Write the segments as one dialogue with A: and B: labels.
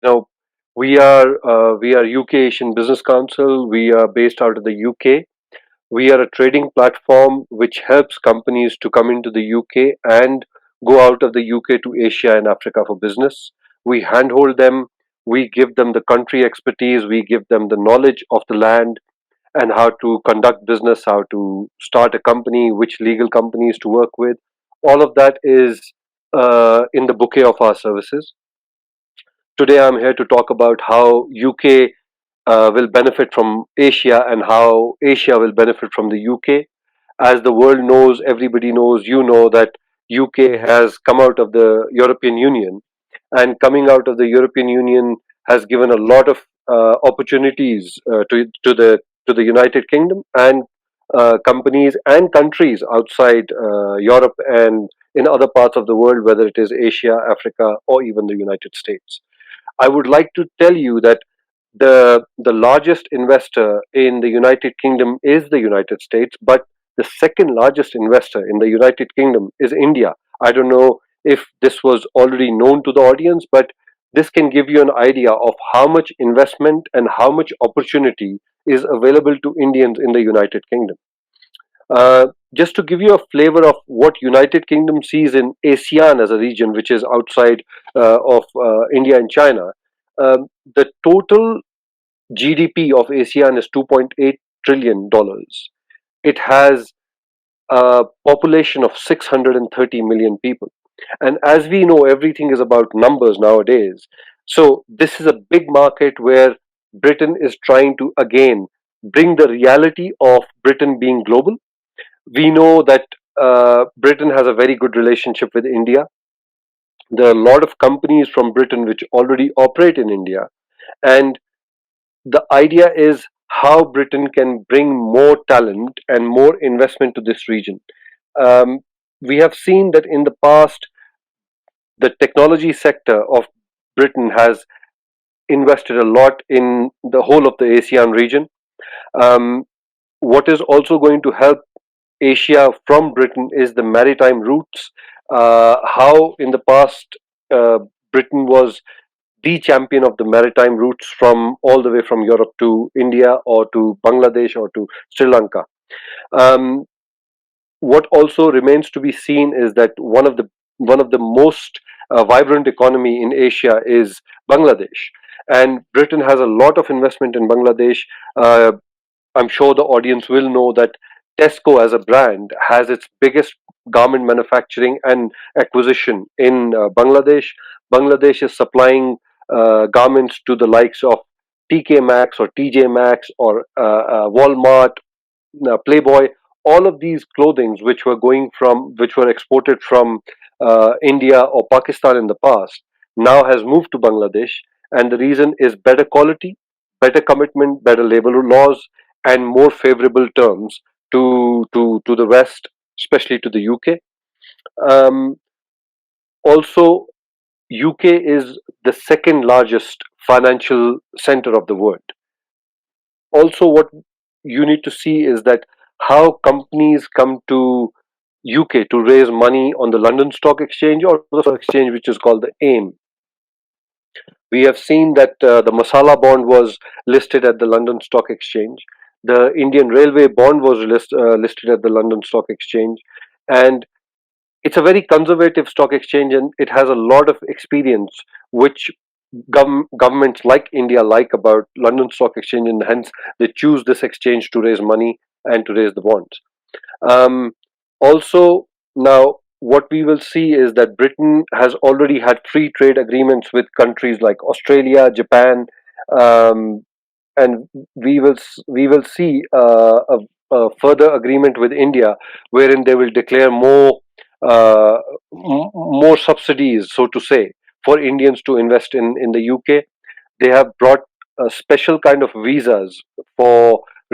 A: Now, we are UK Asian Business Council. We are based out of the UK. We are a trading platform which helps companies to come into the UK and go out of the UK to Asia and Africa for business. We handhold them. We give them the country expertise. We give them the knowledge of the land and how to conduct business, how to start a company, which legal companies to work with. All of that is in the bouquet of our services. Today, I'm here to talk about how UK will benefit from Asia and how Asia will benefit from the UK. As the world knows, everybody knows, you know that UK has come out of the European Union, and coming out of the European Union has given a lot of opportunities to the United Kingdom and companies and countries outside Europe and in other parts of the world, whether it is Asia, Africa, or even the United States. I would like to tell you that the largest investor in the United Kingdom is the United States, but the second largest investor in the United Kingdom is India. I don't know if this was already known to the audience, but this can give you an idea of how much investment and how much opportunity is available to Indians in the United Kingdom. Just to give you a flavor of what United Kingdom sees in ASEAN as a region, which is outside of India and China, the total GDP of ASEAN is $2.8 trillion. It has a population of 630 million people. And as we know, everything is about numbers nowadays. So this is a big market where Britain is trying to again bring the reality of Britain being global. We know that Britain has a very good relationship with India. There are a lot of companies from Britain which already operate in India. And the idea is how Britain can bring more talent and more investment to this region. Um, we have seen that in the past, the technology sector of Britain has invested a lot in the whole of the ASEAN region. Um, what is also going to help Asia from Britain is the maritime routes. How in the past Britain was the champion of the maritime routes from all the way from Europe to India or to Bangladesh or to Sri Lanka. Um, what also remains to be seen is that one of the most vibrant economy in Asia is Bangladesh, and Britain has a lot of investment in Bangladesh. Uh, I'm sure the audience will know that Tesco as a brand has its biggest garment manufacturing and acquisition in Bangladesh. Bangladesh is supplying garments to the likes of TK Maxx or TJ Maxx or Walmart, Playboy. All of these clothings which were exported from India or Pakistan in the past now has moved to Bangladesh, and the reason is better quality, better commitment, better labor laws, and more favorable terms to the West, especially to the UK. Um, Also, UK is the second largest financial center of the world. Also, what you need to see is that how companies come to UK to raise money on the London Stock Exchange or the stock exchange which is called the AIM. We have seen that the Masala bond was listed at the London Stock Exchange. The Indian Railway bond was listed at the London Stock Exchange, and it's a very conservative stock exchange, and it has a lot of experience, which governments like India like about London Stock Exchange, and hence they choose this exchange to raise money and to raise the bonds. Um, Also, now what we will see is that Britain has already had free trade agreements with countries like Australia, Japan, um, and we will see a further agreement with India, wherein they will declare more subsidies, so to say, for Indians to invest in the UK. They have brought a special kind of visas for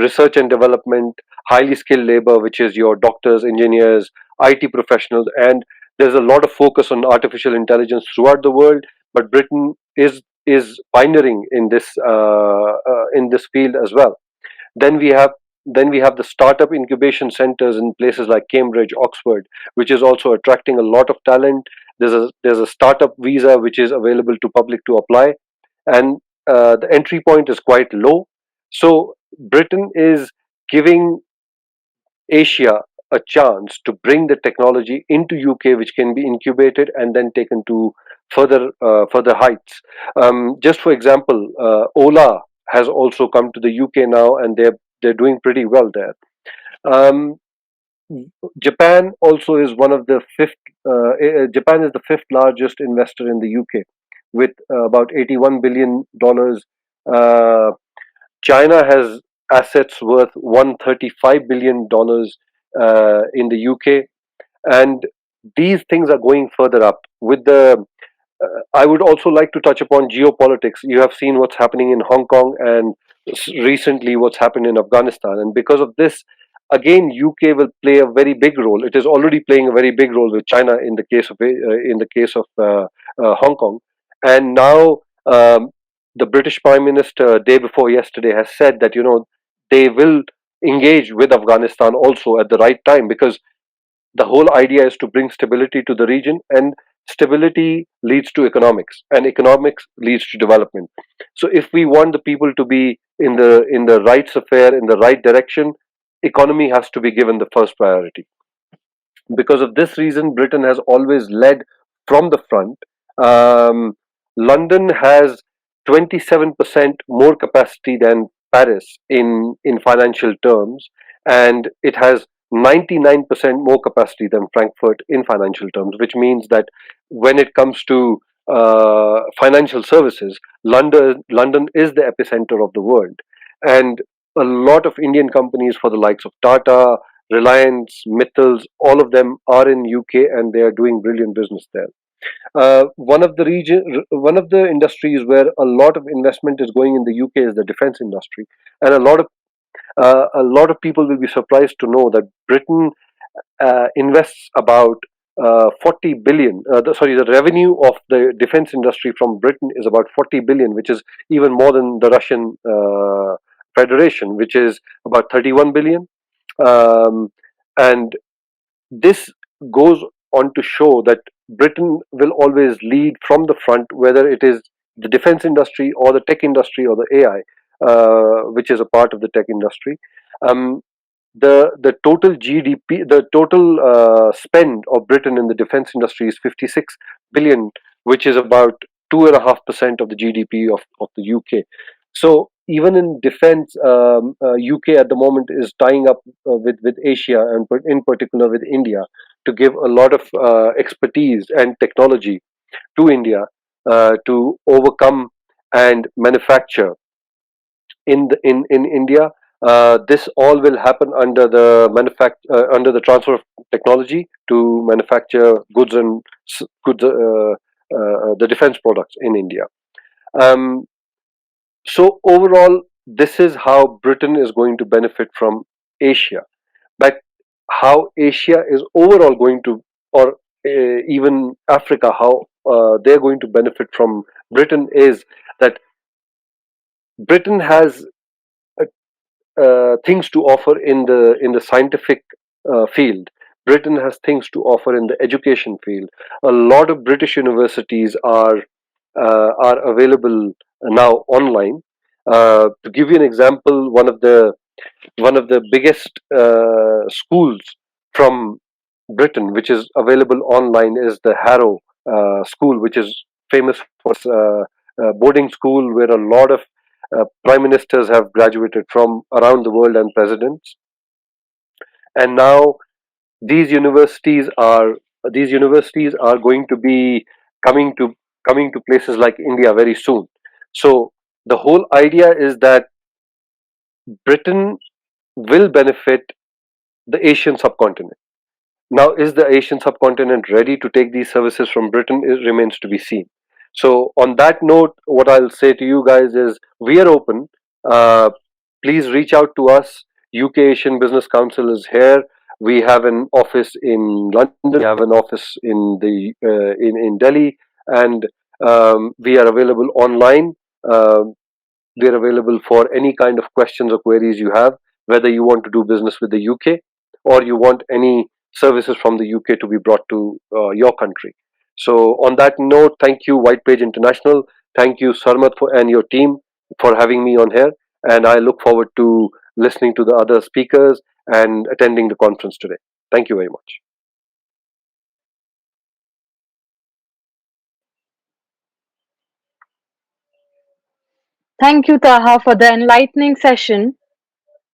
A: research and development, highly skilled labor, which is your doctors, engineers, IT professionals, and there's a lot of focus on artificial intelligence throughout the world. But Britain is pioneering in this field as well. Then we have then we have the startup incubation centers in places like Cambridge, Oxford, which is also attracting a lot of talent. There's a startup visa which is available to public to apply, and the entry point is quite low. So Britain is giving Asia a chance to bring the technology into UK, which can be incubated and then taken to further heights. Just for example, Ola has also come to the UK now, and they're doing pretty well there. Um, Japan also is one of the fifth. Japan is the fifth largest investor in the UK, with about $81 billion. Uh, China has assets worth $135 billion in the UK, and these things are going further up. With the, I would also like to touch upon geopolitics. You have seen what's happening in Hong Kong, and recently what's happened in Afghanistan, and because of this, again, UK will play a very big role. It is already playing a very big role with China in the case of Hong Kong, and now. The British Prime Minister, day before yesterday, has said that they will engage with Afghanistan also at the right time, because the whole idea is to bring stability to the region, and stability leads to economics, and economics leads to development. So if we want the people to be in the right affair, in the right direction, economy has to be given the first priority. Because of this reason, Britain has always led from the front. Um, London has 27% more capacity than Paris in financial terms, and it has 99% more capacity than Frankfurt in financial terms, which means that when it comes to financial services, London is the epicenter of the world. And a lot of Indian companies, for the likes of Tata, Reliance, Mittals, all of them are in UK, and they are doing brilliant business there. One of the industries where a lot of investment is going in the UK is the defense industry, and a lot of people will be surprised to know that Britain invests about 40 billion. The revenue of the defense industry from Britain is about 40 billion, which is even more than the Russian Federation, which is about 31 billion. Um, and this goes on to show that Britain will always lead from the front, whether it is the defense industry or the tech industry or the AI, which is a part of the tech industry. Um, the total GDP, the total spend of Britain in the defense industry is 56 billion, which is about 2.5% of the GDP of the UK. So even in defense, UK at the moment is tying up with Asia, and in particular with India, to give a lot of expertise and technology to India to overcome and manufacture in India. This all will happen under the transfer of technology to manufacture goods and goods, the defense products in India. Um, so overall, this is how Britain is going to benefit from Asia. But how Asia is overall going to, or even Africa, how they're going to benefit from Britain is that Britain has things to offer in the scientific field. Britain has things to offer in the education field. A lot of British universities are available now online. To give you an example, one of the biggest schools from Britain, which is available online, is the Harrow School, which is famous for boarding school where a lot of prime ministers have graduated from around the world, and presidents. And now these universities are these universities are going to be coming to coming to places like India very soon. So the whole idea is that Britain will benefit the Asian subcontinent. Now, is the Asian subcontinent ready to take these services from Britain? It remains to be seen. So, on that note, what I'll say to you guys is we are open. Uh, Please reach out to us. UK Asian Business Council is here. We have an office in London. We have an office in Delhi, and we are available online. Um we're available for any kind of questions or queries you have, whether you want to do business with the UK or you want any services from the UK to be brought to your country. So, on that note, thank you, White Page International. Thank you, Sarmat, and your team for having me on here. And I look forward to listening to the other speakers and attending the conference today. Thank you very much.
B: Thank you, Taha, for the enlightening session.